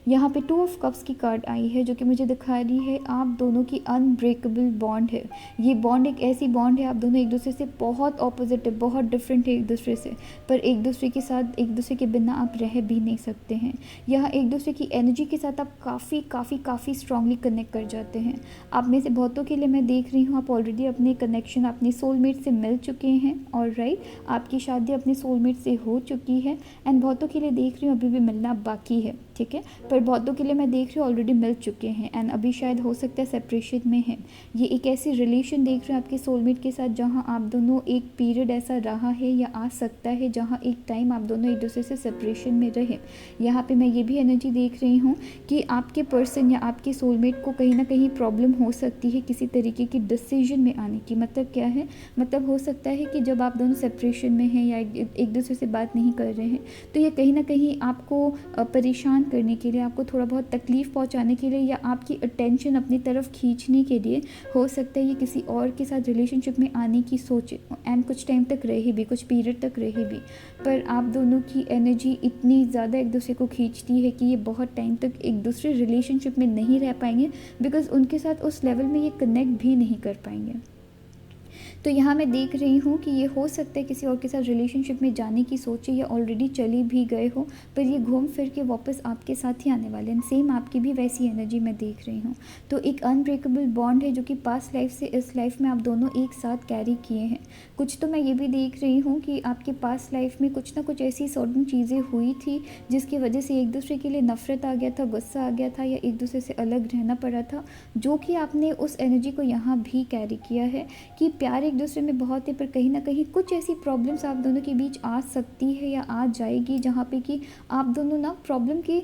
[SPEAKER 1] यहाँ पे 2 ऑफ कप्स की कार्ड आई है जो कि मुझे दिखा रही है आप दोनों की अनब्रेकेबल बॉन्ड है। ये बॉन्ड एक ऐसी बॉन्ड है, आप दोनों एक दूसरे से बहुत ऑपोजिट है, बहुत डिफरेंट है एक दूसरे से, पर एक दूसरे के साथ, एक दूसरे के बिना आप रह भी नहीं सकते हैं। यहाँ एक दूसरे की एनर्जी के साथ आप काफ़ी काफ़ी काफ़ी स्ट्रांगली कनेक्ट कर जाते हैं। आप में से बहुतों के लिए मैं देख रही हूँ आप ऑलरेडी अपने कनेक्शन अपने सोलमेट से मिल चुके हैं, और राइट आपकी शादी अपने सोलमेट से हो चुकी है। एंड बहुतों के लिए देख रही हूँ अभी भी मिलना बाकी है, ठीक है, पर बहुतों के लिए मैं देख रही हूँ ऑलरेडी मिल चुके हैं एंड अभी शायद हो सकता है सेपरेशन में है। ये एक ऐसी रिलेशन देख रहे हैं आपके सोलमेट के साथ जहाँ आप दोनों एक पीरियड ऐसा रहा है या आ सकता है जहाँ एक टाइम आप दोनों एक दूसरे से सेपरेशन में रहे। यहाँ पे मैं ये भी एनर्जी देख रही हूँ कि आपके पर्सन या आपके सोलमेट को कहीं ना कहीं प्रॉब्लम हो सकती है किसी तरीके की डिसीजन में आने की। मतलब क्या है, मतलब हो सकता है कि जब आप दोनों सेपरेशन में हैं या एक दूसरे से बात नहीं कर रहे हैं तो ये कहीं ना कहीं आपको परेशान करने के लिए, आपको थोड़ा बहुत तकलीफ़ पहुंचाने के लिए या आपकी अटेंशन अपनी तरफ खींचने के लिए हो सकता है ये किसी और के साथ रिलेशनशिप में आने की सोचे एंड कुछ टाइम तक रहे भी, कुछ पीरियड तक रहे भी। पर आप दोनों की एनर्जी इतनी ज़्यादा एक दूसरे को खींचती है कि ये बहुत टाइम तक एक दूसरे रिलेशनशिप में नहीं रह पाएंगे, बिकॉज़ उनके साथ उस लेवल में ये कनेक्ट भी नहीं कर पाएंगे। तो यहाँ मैं देख रही हूँ कि ये हो सकता है किसी और के साथ रिलेशनशिप में जाने की सोचे या ऑलरेडी चली भी गए हो, पर ये घूम फिर के वापस आपके साथ ही आने वाले हैं। सेम आपकी भी वैसी एनर्जी मैं देख रही हूँ। तो एक अनब्रेकेबल बॉन्ड है जो कि पास्ट लाइफ से इस लाइफ में आप दोनों एक साथ कैरी किए हैं। कुछ तो मैं ये भी देख रही हूँ कि आपके पास्ट लाइफ में कुछ ना कुछ ऐसी सर्टन चीज़ें हुई थी जिसकी वजह से एक दूसरे के लिए नफरत आ गया था, गुस्सा आ गया था या एक दूसरे से अलग रहना पड़ा था, जो कि आपने उस एनर्जी को यहाँ भी कैरी किया है कि प्यार एक दूसरे में बहुत है, पर कहीं ना कहीं कुछ ऐसी प्रॉब्लम्स आप दोनों के बीच आ सकती है या आ जाएगी जहाँ पे कि आप दोनों ना प्रॉब्लम की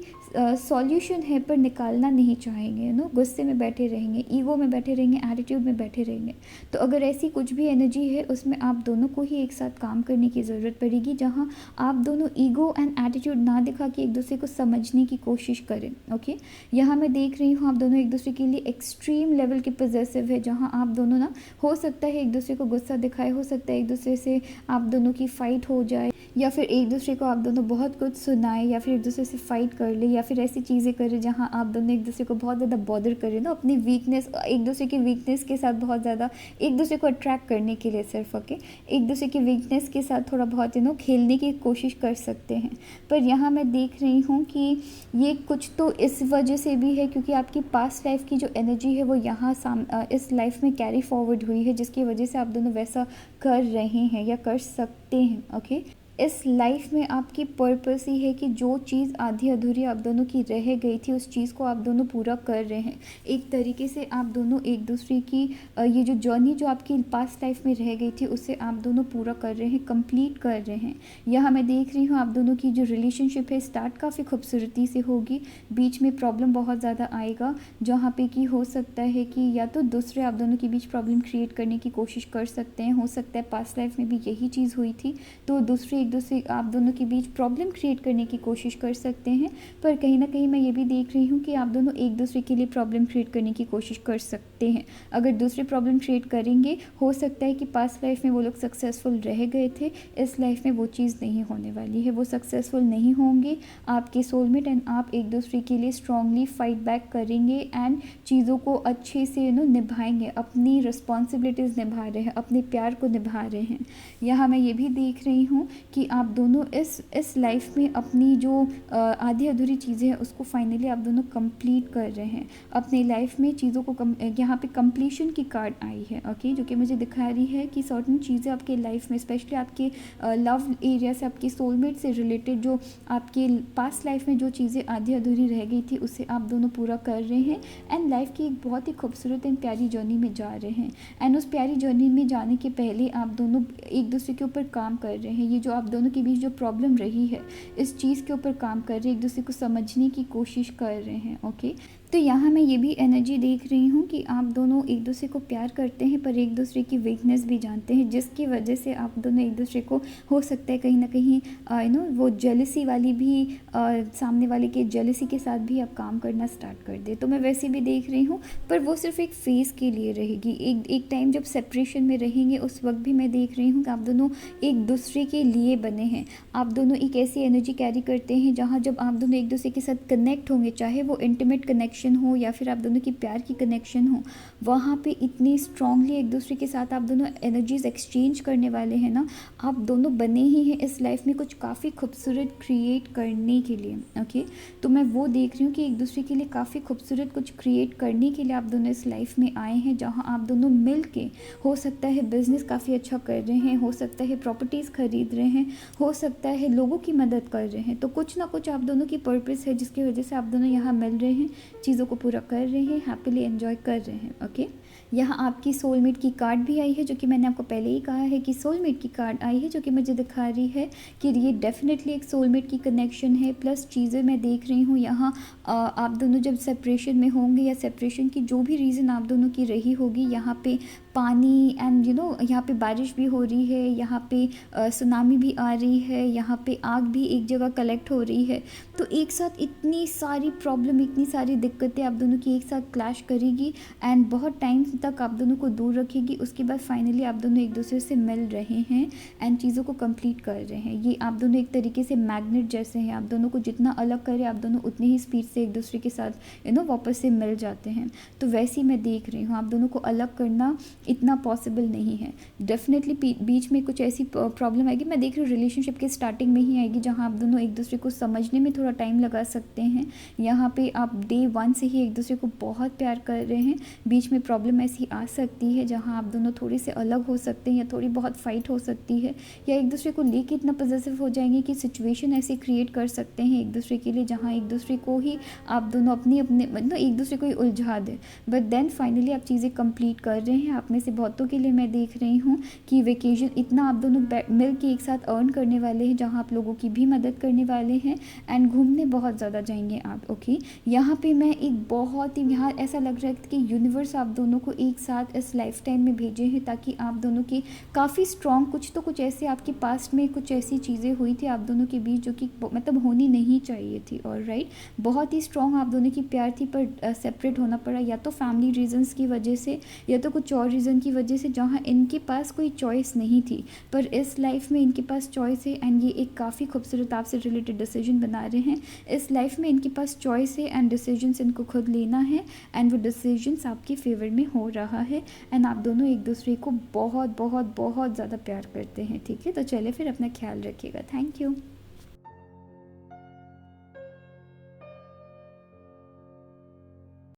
[SPEAKER 1] सॉल्यूशन है पर निकालना नहीं चाहेंगे, गुस्से में बैठे रहेंगे, ईगो में बैठे रहेंगे, एटीट्यूड में बैठे रहेंगे। तो अगर ऐसी कुछ भी एनर्जी है उसमें आप दोनों को ही एक साथ काम करने की ज़रूरत पड़ेगी, जहाँ आप दोनों ईगो एंड एटीट्यूड ना दिखा के एक दूसरे को समझने की कोशिश करें। ओके, यहाँ मैं देख रही हूँ आप दोनों एक दूसरे के लिए एक्सट्रीम लेवल के पॉजेसिव है, जहाँ आप दोनों ना हो सकता है एक दूसरे को गुस्सा दिखाए, हो सकता है एक दूसरे से आप दोनों की फ़ाइट हो जाए, या फिर एक दूसरे को आप दोनों बहुत कुछ सुनाए, या फिर एक दूसरे से फ़ाइट कर ले, या फिर ऐसी चीज़ें करें जहाँ आप दोनों एक दूसरे को बहुत ज़्यादा बॉदर करें ना, अपनी वीकनेस, एक दूसरे की वीकनेस के साथ बहुत ज़्यादा एक दूसरे को अट्रैक्ट करने के लिए सिर्फ ओके एक दूसरे की वीकनेस के साथ थोड़ा बहुत खेलने की कोशिश कर सकते हैं। पर यहाँ मैं देख रही हूँ कि ये कुछ तो इस वजह से भी है क्योंकि आपकी पास्ट लाइफ की जो एनर्जी है वो यहाँ इस लाइफ में कैरी फॉरवर्ड हुई है, जिसकी वजह से आप दोनों वैसा कर रहे हैं या कर सकते हैं। ओके, इस लाइफ में आपकी पर्पस ही है कि जो चीज़ आधी अधूरी आप दोनों की रह गई थी उस चीज़ को आप दोनों पूरा कर रहे हैं। एक तरीके से आप दोनों एक दूसरे की ये जो जर्नी जो आपकी पास्ट लाइफ में रह गई थी उससे आप दोनों पूरा कर रहे हैं, कंप्लीट कर रहे हैं। यहाँ मैं देख रही हूँ आप दोनों की जो रिलेशनशिप है स्टार्ट काफ़ी खूबसूरती से होगी, बीच में प्रॉब्लम बहुत ज़्यादा आएगा जहाँ पे कि हो सकता है कि या तो दूसरे आप दोनों के बीच प्रॉब्लम क्रिएट करने की कोशिश कर सकते हैं, हो सकता है पास्ट लाइफ में भी यही चीज़ हुई थी तो दूसरे एक दूसरे आप दोनों के बीच प्रॉब्लम क्रिएट करने की कोशिश कर सकते हैं। पर कहीं ना कहीं मैं ये भी देख रही हूँ कि आप दोनों एक दूसरे के लिए प्रॉब्लम क्रिएट करने की कोशिश कर सकते हैं। अगर दूसरे प्रॉब्लम क्रिएट करेंगे हो सकता है कि पास्ट लाइफ में वो लोग सक्सेसफुल रह गए थे, इस लाइफ में वो चीज़ नहीं होने वाली है, वो सक्सेसफुल नहीं होंगे। आपके सोलमेट एंड आप एक दूसरे के लिए स्ट्रांगली फाइट बैक करेंगे एंड चीज़ों को अच्छे से निभाएंगे, अपनी रिस्पॉन्सिबिलिटीज़ निभा रहे हैं, अपने प्यार को निभा रहे हैं। यहाँ मैं ये भी देख रही हूँ कि आप दोनों इस लाइफ में अपनी जो आधी अधूरी चीज़ें हैं उसको फाइनली आप दोनों कंप्लीट कर रहे हैं अपनी लाइफ में चीज़ों को यहाँ पे कंप्लीशन की कार्ड आई है ओके, जो कि मुझे दिखा रही है कि सर्टन चीज़ें आपके लाइफ में स्पेशली आपके लव एरिया से, आपके सोलमेट से रिलेटेड जो आपके पास्ट लाइफ में जो चीज़ें आधी अधूरी रह गई थी उससे आप दोनों पूरा कर रहे हैं एंड लाइफ की एक बहुत ही खूबसूरत एंड प्यारी जर्नी में जा रहे हैं। एंड उस प्यारी जर्नी में जाने के पहले आप दोनों एक दूसरे के ऊपर काम कर रहे हैं। ये जो आप दोनों के बीच जो प्रॉब्लम रही है इस चीज़ के ऊपर काम कर रहे हैं, एक दूसरे को समझने की कोशिश कर रहे हैं ओके। तो यहाँ मैं ये भी एनर्जी देख रही हूँ कि आप दोनों एक दूसरे को प्यार करते हैं पर एक दूसरे की वीकनेस भी जानते हैं, जिसकी वजह से आप दोनों एक दूसरे को हो सकता है कहीं ना कहीं वो जेलसी वाली भी सामने वाले के जेलसी के साथ भी आप काम करना स्टार्ट कर दे। तो मैं वैसे भी देख रही हूँ, पर वो सिर्फ एक फेज़ के लिए रहेगी। एक टाइम जब सेपरेशन में रहेंगे उस वक्त भी मैं देख रही हूँ कि आप दोनों एक दूसरे के लिए बने हैं। आप दोनों एक ऐसी एनर्जी कैरी करते हैं जहाँ जब आप दोनों एक दूसरे के साथ कनेक्ट होंगे, चाहे वो इंटीमेट कनेक्शन हो या फिर आप दोनों की प्यार की कनेक्शन हो, वहाँ पे इतनी स्ट्रांगली एक दूसरे के साथ आप दोनों एनर्जीज एक्सचेंज करने वाले हैं ना। आप दोनों बने ही हैं इस लाइफ में कुछ काफ़ी खूबसूरत क्रिएट करने के लिए। ओके, तो मैं वो देख रही हूँ कि एक दूसरे के लिए काफ़ी खूबसूरत कुछ क्रिएट करने के लिए आप दोनों इस लाइफ में आए हैं, जहाँ आप दोनों मिल के हो सकता है बिज़नेस काफ़ी अच्छा कर रहे हैं, हो सकता है प्रॉपर्टीज़ खरीद रहे हैं, हो सकता है लोगों की मदद कर रहे हैं। तो कुछ ना कुछ आप दोनों की पर्पस है जिसकी वजह से आप दोनों यहाँ मिल रहे हैं, चीज़ों को पूरा कर रहे हैं, हैप्पीली एंजॉय कर रहे हैं। ओके, यहाँ आपकी सोलमेट की कार्ड भी आई है, जो कि मैंने आपको पहले ही कहा है कि सोलमेट की कार्ड आई है, जो कि मुझे दिखा रही है कि ये डेफिनेटली एक सोलमेट की कनेक्शन है। प्लस चीज़ें मैं देख रही हूँ यहाँ आप दोनों जब सेपरेशन में होंगे या सेपरेशन की जो भी रीज़न आप दोनों की रही होगी, यहाँ पे पानी एंड यहाँ पे बारिश भी हो रही है, यहाँ पे सुनामी भी आ रही है, यहाँ पे आग भी एक जगह कलेक्ट हो रही है। तो एक साथ इतनी सारी प्रॉब्लम, इतनी सारी दिक्कतें आप दोनों की एक साथ क्लैश करेगी एंड बहुत टाइम तक आप दोनों को दूर रखेगी। उसके बाद फाइनली आप दोनों एक दूसरे से मिल रहे हैं एंड चीज़ों को कंप्लीट कर रहे हैं। ये आप दोनों एक तरीके से मैग्नेट जैसे हैं, आप दोनों को जितना अलग करें आप दोनों उतनी ही स्पीड से एक दूसरे के साथ वापस से मिल जाते हैं। तो वैसे ही मैं देख रही हूँ आप दोनों को अलग करना इतना पॉसिबल नहीं है। डेफिनेटली बीच में कुछ ऐसी प्रॉब्लम आएगी, मैं देख रही हूँ रिलेशनशिप के स्टार्टिंग में ही आएगी, जहाँ आप दोनों एक दूसरे को समझने में थोड़ा टाइम लगा सकते हैं। यहाँ पे आप डे 1 से ही एक दूसरे को बहुत प्यार कर रहे हैं, बीच में प्रॉब्लम ऐसी आ सकती है जहाँ आप दोनों थोड़े से अलग हो सकते हैं या थोड़ी बहुत फाइट हो सकती है, या एक दूसरे को लेके इतना पॉजिटिव हो जाएंगे कि सिचुएशन ऐसी क्रिएट कर सकते हैं एक दूसरे के लिए जहाँ एक दूसरे को ही आप दोनों अपने मतलब एक दूसरे को ही उलझा दें। बट देन फाइनली आप चीज़ें कंप्लीट कर रहे हैं। आप में से बहुतों के लिए मैं देख रही हूँ कि वेकेशन इतना आप दोनों मिल के एक साथ अर्न करने वाले हैं, जहाँ आप लोगों की भी मदद करने वाले हैं एंड घूमने बहुत ज़्यादा जाएंगे आप। ओके, यहाँ पे मैं एक बहुत ही यहाँ ऐसा लग रहा है कि यूनिवर्स आप दोनों को एक साथ इस लाइफ टाइम में भेजे हैं, ताकि आप दोनों की काफ़ी स्ट्रॉन्ग कुछ ऐसे आपके पास्ट में कुछ ऐसी चीज़ें हुई थी आप दोनों के बीच जो कि मतलब होनी नहीं चाहिए थी। और राइट, बहुत ही स्ट्रॉन्ग आप दोनों की प्यार थी, पर सेपरेट होना पड़ा, या तो फैमिली रीजंस की वजह से या तो कुछ और रीज़न की वजह से, जहाँ इनके पास कोई चॉइस नहीं थी। पर इस लाइफ में इनके पास चॉइस है एंड ये एक काफ़ी खूबसूरत आपसे रिलेटेड डिसीजन बना रहे हैं। इस लाइफ में इनके पास चॉइस है एंड डिसीजंस इनको खुद लेना है एंड वो डिसीजंस आपके फेवर में हो रहा है एंड आप दोनों एक दूसरे को बहुत बहुत बहुत ज़्यादा प्यार करते हैं। ठीक है, तो चलिए फिर अपना ख्याल रखिएगा। Thank you.